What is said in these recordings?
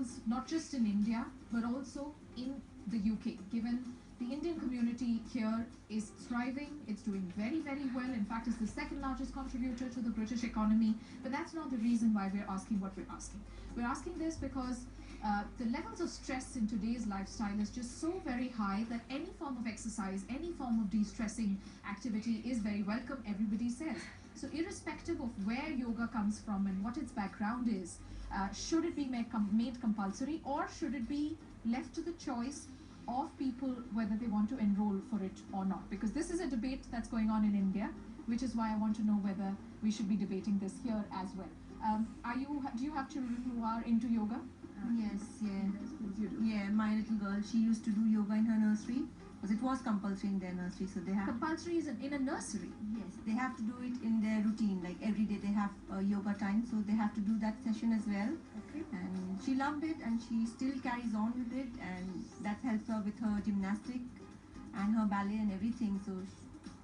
schools, not just in India, but also in the UK, given the Indian community here is thriving. It's doing very, very well. In fact, it's the second largest contributor to the British economy. But that's not the reason why we're asking what we're asking. We're asking this because the levels of stress in today's lifestyle is just so very high that any form of exercise, any form of de-stressing activity is very welcome, everybody says. So irrespective of where yoga comes from and what its background is, should it be made compulsory, or should it be left to the choice of people whether they want to enroll for it or not? Because this is a debate that's going on in India, which is why I want to know whether we should be debating this here as well. Do you have children who are into yoga? Yes, yeah. You do. Yeah, my little girl, she used to do yoga in her nursery, because it was compulsory in their nursery, so they have... Compulsory is in a nursery? Yes, they have to do it in their routine, like every day they have yoga time, so they have to do that session as well. Okay. And she loved it, and she still carries on with it, and that helps her with her gymnastic and her ballet and everything. So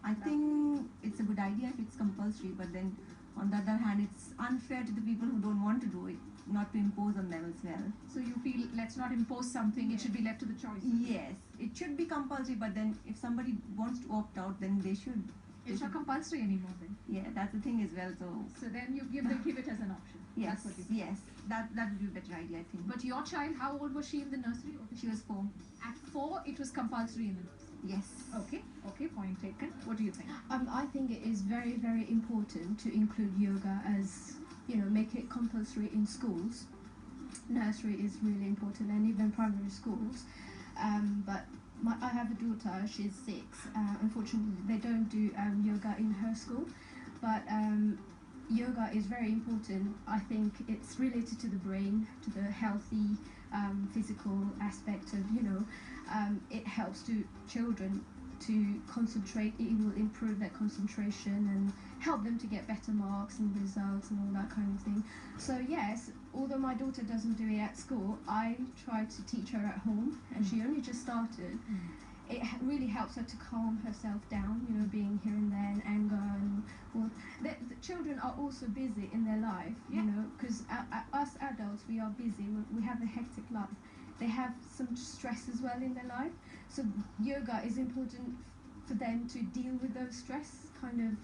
I think it's a good idea if it's compulsory, but then on the other hand, it's unfair to the people who don't want to do it, not to impose on them as well. So you feel let's not impose something, it should be left to the choice? Yes, it should be compulsory, but then if somebody wants to opt out, then they should. It's not compulsory anymore then? Yeah, that's the thing as well. So then you give it as an option? Yes, That's what you yes, that would be a better idea, I think. But your child, how old was she in the nursery? She was 4. At 4, it was compulsory in the nursery? Yes. Okay, point taken. What do you think? I think it is very, very important to include yoga as, make it compulsory in schools. Nursery is really important, and even primary schools. But I have a daughter, she's 6. Unfortunately, they don't do yoga in her school. But yoga is very important. I think it's related to the brain, to the healthy physical aspect of, it helps to children to concentrate. It will improve their concentration and help them to get better marks and results and all that kind of thing. So yes, although my daughter doesn't do it at school, I try to teach her at home, and she only just started. It really helps her to calm herself down, being here and there, and anger, and the children are also busy in their life, because us adults, we are busy, we have a hectic life. They have some stress as well in their life, so yoga is important for them to deal with those stress, kind of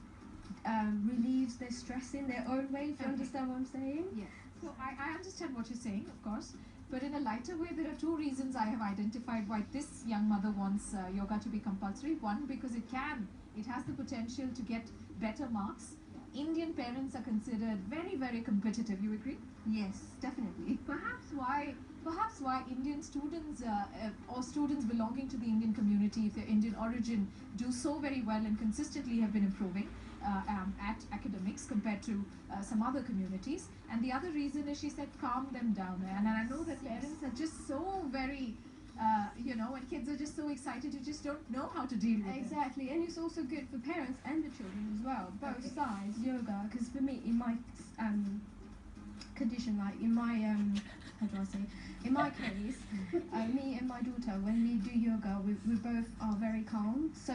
relieves their stress in their own way, if you understand what I'm saying. Yeah. So I understand what you're saying, of course. But in a lighter way, there are 2 reasons I have identified why this young mother wants yoga to be compulsory. One, because it has the potential to get better marks. Indian parents are considered very, very competitive. You agree? Yes, definitely. Perhaps why Indian students or students belonging to the Indian community, if they're Indian origin, do so very well and consistently have been improving at academics compared to some other communities. And the other reason is, she said, calm them down. And I know that parents are just so very, and kids are just so excited, you just don't know how to deal with it. Exactly, and it's also good for parents and the children as well, both sides, yoga, because for me, in my condition, like in my, in my case, me and my daughter, when we do yoga, we both are very calm, so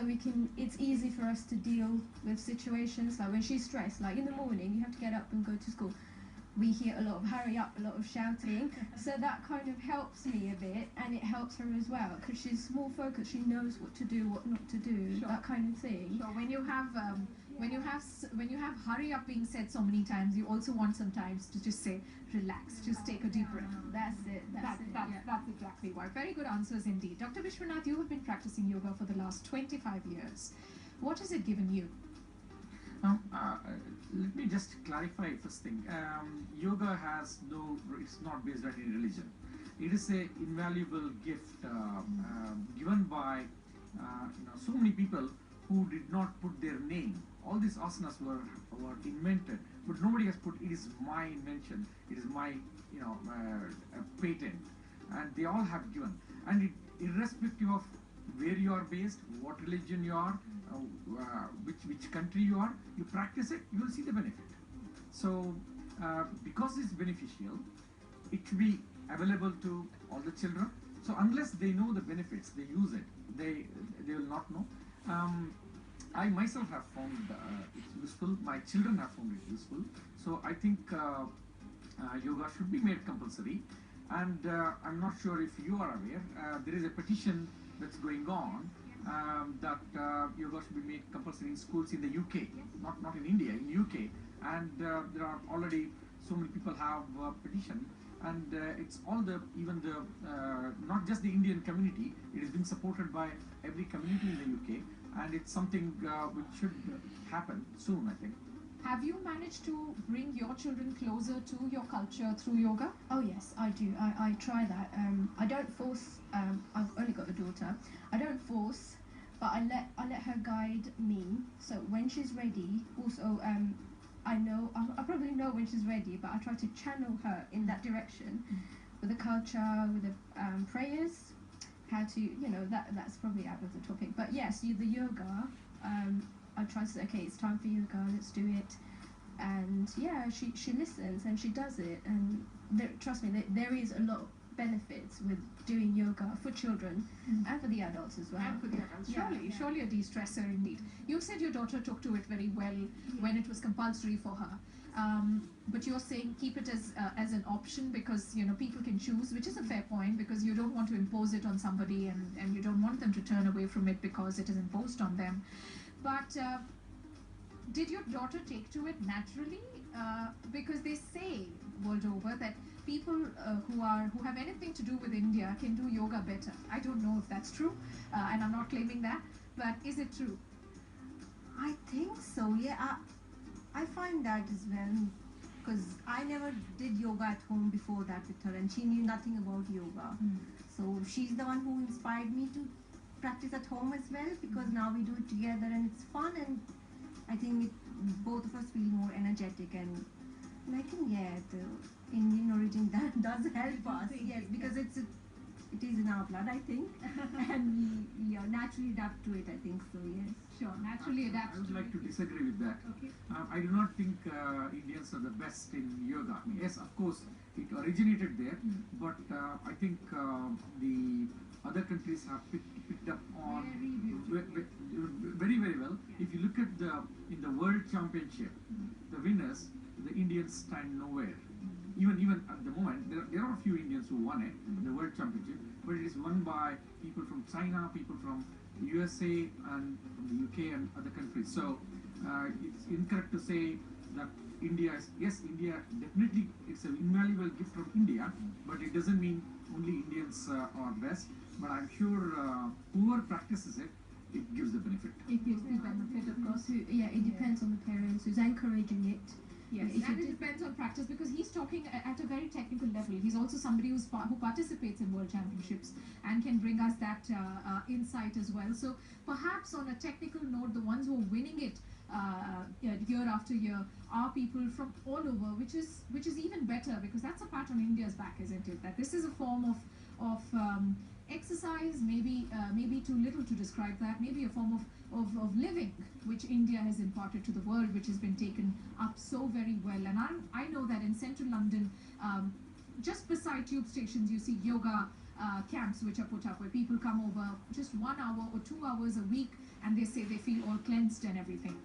it's easy for us to deal with situations, like when she's stressed, like in the morning, you have to get up and go to school. We hear a lot of hurry up, a lot of shouting, so that kind of helps me a bit, and it helps her as well, because she's more focused, she knows what to do, what not to do, that kind of thing. So when you have hurry up being said so many times, you also want sometimes to just say, relax, just take a deep breath. That's it. That's exactly why. Very good answers indeed. Dr. Vishwanath, you have been practicing yoga for the last 25 years. What has it given you? Let me just clarify first thing. Yoga it's not based on any religion. It is an invaluable gift given by so many people who did not put their name. All these asanas were invented, but nobody has put, it is my invention, it is my patent, and they all have given. And irrespective of where you are based, what religion you are, which country you are, you practice it, you will see the benefit. So because it's beneficial, it should be available to all the children. So unless they know the benefits, they use it, they will not know. I myself have found it's useful, my children have found it useful. So I think yoga should be made compulsory. And I'm not sure if you are aware, there is a petition that's going on that yoga should be made compulsory in schools in the UK, not in India, in UK. And there are already so many people have petitioned, and it's all the even the not just the Indian community. It is being supported by every community in the UK, and it's something which should happen soon, I think. Have you managed to bring your children closer to your culture through yoga? Oh yes, I do. I try that. I don't force. I've only got a daughter. I don't force, but I let her guide me. So when she's ready, also I probably know when she's ready, but I try to channel her in that direction with the culture, with the prayers. How to, that's probably out of the topic. But yes, the yoga. I try to say, okay, it's time for yoga, let's do it. And yeah, she listens and she does it. And trust me, there is a lot of benefits with doing yoga for children and for the adults as well. And for the adults, Yeah, surely a de-stressor indeed. You said your daughter took to it very well when it was compulsory for her. But you're saying keep it as an option because people can choose, which is a fair point, because you don't want to impose it on somebody and you don't want them to turn away from it because it is imposed on them. But did your daughter take to it naturally? Because they say world over that people who have anything to do with India can do yoga better. I don't know if that's true, and I'm not claiming that, but is it true? I think so, yeah. I find that as well, because I never did yoga at home before that with her, and she knew nothing about yoga. So she's the one who inspired me to practice at home as well, because now we do it together and it's fun, and I think both of us feel more energetic, and I think the Indian origin that does help us, yes, because it is in our blood, I think, and we naturally adapt to it, I think so, yes. Sure, naturally adapt. I would like to disagree with that. Okay. I do not think Indians are the best in yoga. I mean, yes, of course, it originated there, but I think the other countries have picked up on very, very well. If you look at in the World Championship, the winners, the Indians stand nowhere. Even at the moment, there are a few Indians who won it, the World Championship, but it is won by people from China, people from USA, and from the UK and other countries. So it's incorrect to say that India definitely it's an invaluable gift from India, but it doesn't mean only Indians are best. But I'm sure whoever practices it, it gives the benefit. It gives the benefit, of course. It depends on the parents who's encouraging it. Yes, and it depends on practice, because he's talking at a very technical level. He's also somebody who participates in World Championships and can bring us that insight as well. So perhaps on a technical note, the ones who are winning it year after year are people from all over, which is even better, because that's a pat on India's back, isn't it? That this is a form of exercise, maybe too little to describe that, maybe a form of living which India has imparted to the world, which has been taken up so very well. And I know that in central London, just beside tube stations, you see yoga camps which are put up, where people come over just 1 hour or 2 hours a week, and they say they feel all cleansed and everything.